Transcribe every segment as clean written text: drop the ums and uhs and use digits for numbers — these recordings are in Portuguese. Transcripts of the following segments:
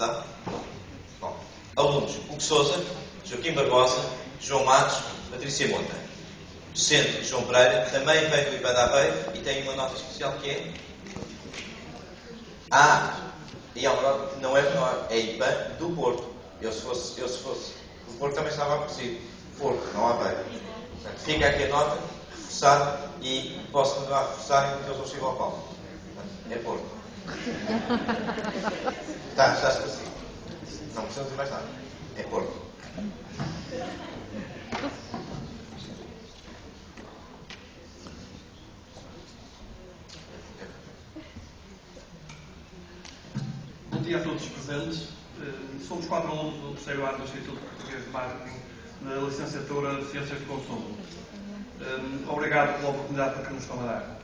Verdade? Bom, alunos: Hugo Sousa, Joaquim Barbosa, João Matos, Patrícia Monta. Centro: João Pereira, também vem do IPA de Aveiro e tem uma nota especial que é... E há uma nota que não é IPA do Porto. Eu se fosse do Porto também estava aparecido. Porto, não Aveiro. Portanto, fica aqui a nota, reforçada, e posso continuar a reforçar enquanto eu sou chego ao palco. É Porto. Está esclarecido. Não precisamos dizer mais nada. É Porto. Bom dia a todos os presentes. Somos 4 alunos do terceiro ano do Instituto Português de Marketing na licenciatura de Ciências de Consumo. Obrigado pela oportunidade que nos estão a dar.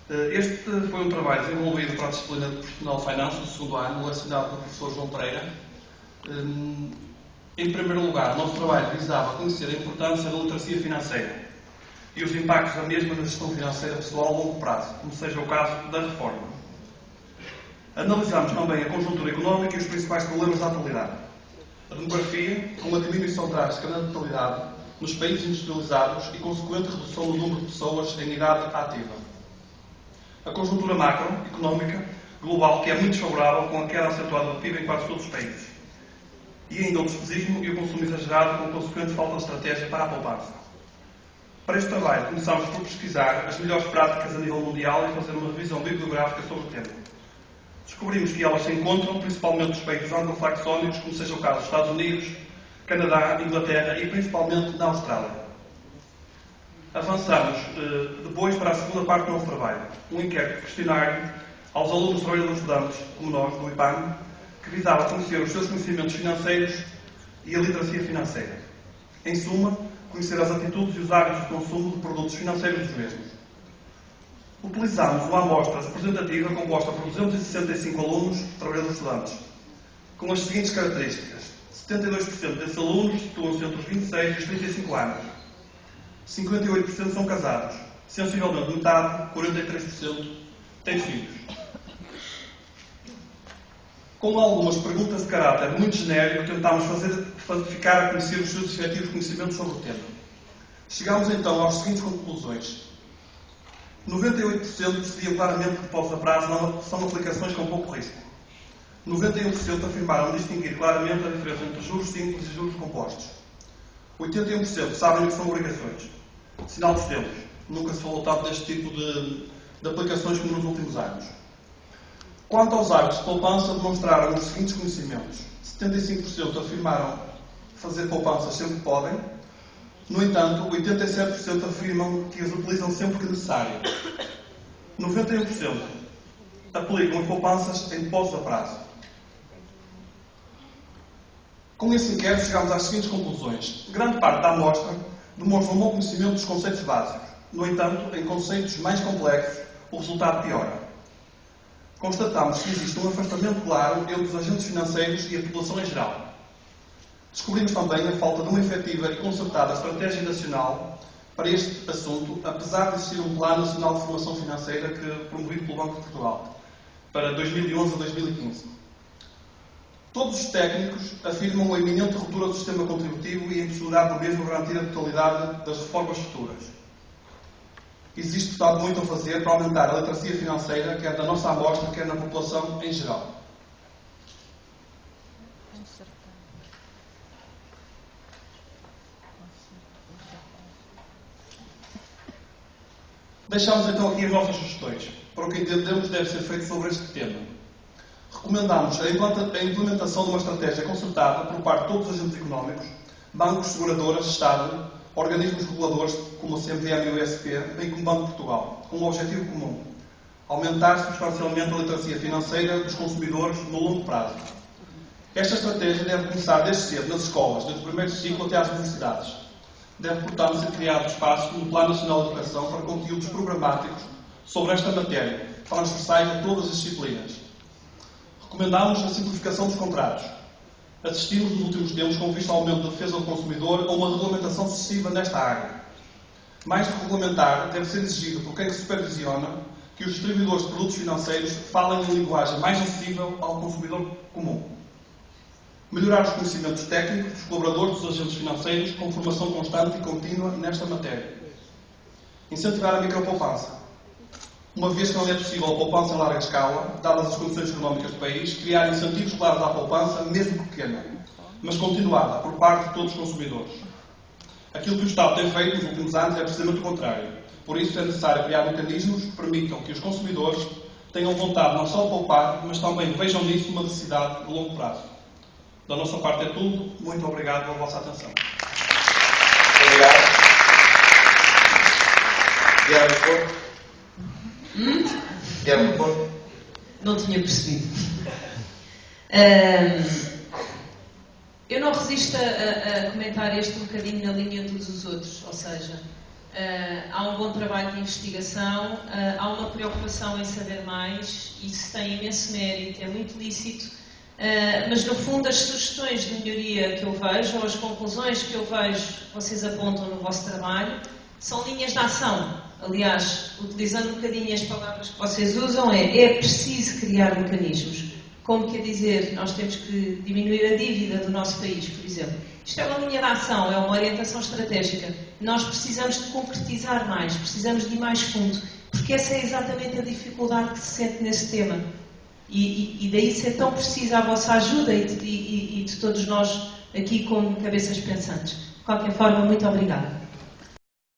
Este foi um trabalho desenvolvido para a disciplina de Personal Finance do segundo ano, lecionado pelo professor João Pereira. Em primeiro lugar, o nosso trabalho visava conhecer a importância da literacia financeira e os impactos da mesma na gestão financeira pessoal a longo prazo, como seja o caso da reforma. Analisámos também a conjuntura económica e os principais problemas da atualidade. A demografia, com a diminuição drástica na natalidade nos países industrializados e consequente redução no número de pessoas em idade ativa. A conjuntura macroeconómica global, que é muito desfavorável, com a queda acentuada do PIB em quase todos os países. E ainda o despesismo e o consumo exagerado, com consequente falta de estratégia para a poupança. Para este trabalho, começámos por pesquisar as melhores práticas a nível mundial e fazer uma revisão bibliográfica sobre o tema. Descobrimos que elas se encontram principalmente nos países anglo-saxónicos, como seja o caso dos Estados Unidos, Canadá, Inglaterra e principalmente na Austrália. Avançamos depois para a segunda parte do nosso trabalho, um inquérito questionário aos alunos trabalhadores estudantes, como nós, do IPAM, que visava conhecer os seus conhecimentos financeiros e a literacia financeira. Em suma, conhecer as atitudes e os hábitos de consumo de produtos financeiros dos mesmos. Utilizámos uma amostra representativa composta por 265 alunos, trabalhadores estudantes, com as seguintes características: 72% desses alunos situam-se entre os 26 e os 35 anos, 58% são casados, sensivelmente metade, 43%, têm filhos. Com algumas perguntas de caráter muito genérico, tentámos ficar a conhecer os seus efetivos conhecimentos sobre o tema. Chegámos então às seguintes conclusões. 98% percebiam claramente que depósitos a prazo são aplicações com pouco risco. 91% afirmaram distinguir claramente a diferença entre juros simples e juros compostos. 81% sabem o que são obrigações. Sinal dos tempos. Nunca se falou tanto deste tipo de aplicações como nos últimos anos. Quanto aos hábitos de poupança, demonstraram os seguintes conhecimentos. 75% afirmaram fazer poupanças sempre que podem. No entanto, 87% afirmam que as utilizam sempre que necessário. 91% aplicam as poupanças em depósitos a prazo. Com esse inquérito, chegamos às seguintes conclusões. Grande parte da amostra demonstra um bom conhecimento dos conceitos básicos. No entanto, em conceitos mais complexos, o resultado piora. Constatamos que existe um afastamento claro entre os agentes financeiros e a população em geral. Descobrimos também a falta de uma efetiva e concertada estratégia nacional para este assunto, apesar de existir um Plano Nacional de Formação Financeira promovido pelo Banco de Portugal para 2011 a 2015. Todos os técnicos afirmam a iminente ruptura do sistema contributivo e a impossibilidade do mesmo garantir a totalidade das reformas futuras. Existe, portanto, muito a fazer para aumentar a literacia financeira, quer na nossa amostra, quer na população em geral. Deixamos então aqui as nossas sugestões para o que entendemos deve ser feito sobre este tema. Recomendamos a implementação de uma estratégia concertada por parte de todos os agentes económicos, bancos, seguradoras, Estado, organismos reguladores como a CMVM e o ISP, bem como o Banco de Portugal, com um objetivo comum: aumentar substancialmente a literacia financeira dos consumidores no longo prazo. Esta estratégia deve começar desde cedo nas escolas, desde o primeiro ciclo até às universidades. Deve, portanto, ser criado espaço no Plano Nacional de Educação para conteúdos programáticos sobre esta matéria, transversais a todas as disciplinas. Recomendamos a simplificação dos contratos. Assistimos nos últimos tempos, com vista ao aumento da defesa do consumidor, a uma regulamentação excessiva nesta área. Mais do que regulamentar, deve ser exigido por quem supervisiona que os distribuidores de produtos financeiros falem em linguagem mais acessível ao consumidor comum. Melhorar os conhecimentos técnicos dos colaboradores dos agentes financeiros com formação constante e contínua nesta matéria. Incentivar a micropoupança. Uma vez que não é possível a poupança em larga escala, dadas as condições económicas do país, criar incentivos claros à poupança, mesmo pequena, mas continuada, por parte de todos os consumidores. Aquilo que o Estado tem feito nos últimos anos é precisamente o contrário. Por isso é necessário criar mecanismos que permitam que os consumidores tenham vontade não só de poupar, mas também vejam nisso uma necessidade de longo prazo. Da nossa parte é tudo. Muito obrigado pela vossa atenção. Obrigado. Guilherme Porto. Não tinha percebido. Eu não resisto a comentar este um bocadinho na linha de todos os outros, ou seja, há um bom trabalho de investigação, há uma preocupação em saber mais, isso tem imenso mérito, é muito lícito, mas no fundo as sugestões de melhoria que eu vejo, ou as conclusões que eu vejo que vocês apontam no vosso trabalho, são linhas de ação. Aliás, utilizando um bocadinho as palavras que vocês usam, é preciso criar mecanismos. Como quer dizer, nós temos que diminuir a dívida do nosso país, por exemplo. Isto é uma linha de ação, é uma orientação estratégica. Nós precisamos de concretizar mais, precisamos de ir mais fundo, porque essa é exatamente a dificuldade que se sente nesse tema. E daí ser tão precisa a vossa ajuda e de todos nós aqui como cabeças pensantes. De qualquer forma, muito obrigada.